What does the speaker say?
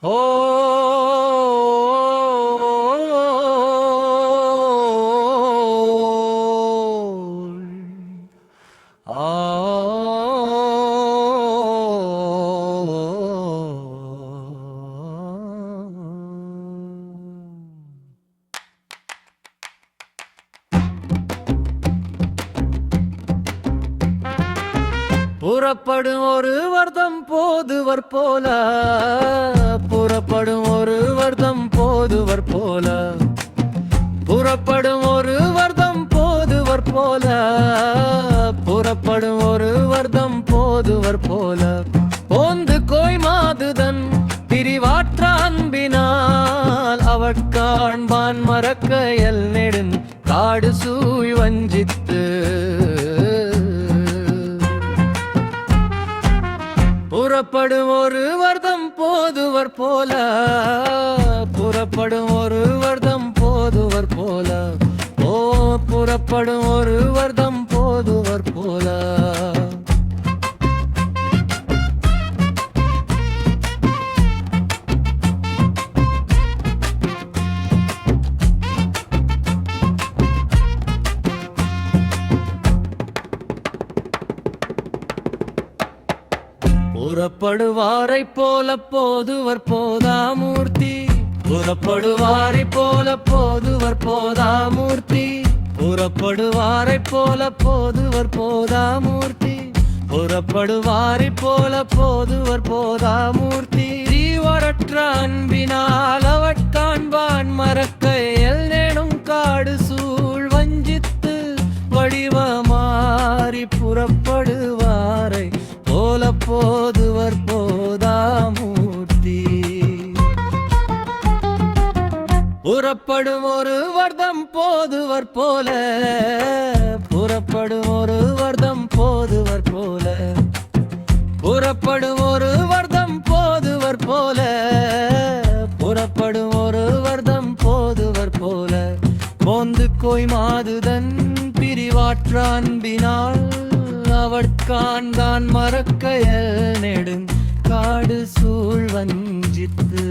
ஓ புறப்படும் ஒரு வர்த்தம் போதுவர் போல, புறப்படும் ஒரு வர்த்தம் போதுவர் போல, புறப்படும் ஒரு வர்த்தம் போதுவர் போல, புறப்படும் ஒரு வர்த்தம் போதுவர் போல, போந்து கோய் மாதுதன் பிரிவாற்ற அன்பினால் அவட் காண்பான் மரக்கையல் நெடுன் காடு சூழ் வஞ்சித்து. புறப்படும் ஒரு வர்த்தம் போதுவர் போல, புறப்படும் ஒரு வர்த்தம் போதுவர் போல, ஓ புறப்படும் ஒரு வர்த்தம் போதுவர் போல. புறப்படுவாரை போல போதுவர் போதாமூர்த்தி, புறப்படுவாரை போல போதுவர் போதாமூர்த்தி, புறப்படுவாரை போல போதுவர் போதாமூர்த்தி, புறப்படுவாரை போல போதுவர் போதாமூர்த்தி. தீவரற்ற அன்பினால் அவட் காண்பான் மரக்கையல் நெடும் காடு சூழ் வஞ்சித்து. வடிவமாறி புறப்படுவாரை போல போதுவர் போதாமூர்த்தி. புறப்படும் ஒரு வர்த்தம் போதுவர் போல, புறப்படும் ஒரு வர்த்தம் போதுவர் போல, புறப்படும் ஒரு வர்த்தம் போதுவர் போல, புறப்படும் ஒரு வர்த்தம் போதுவர் போல, போந்து கோய் மாதுதன் பிரிவாற்ற அன்பினால் அவட்காண்தான் மரக்கையல் நெடுங் காடு சூழ் வஞ்சித்து.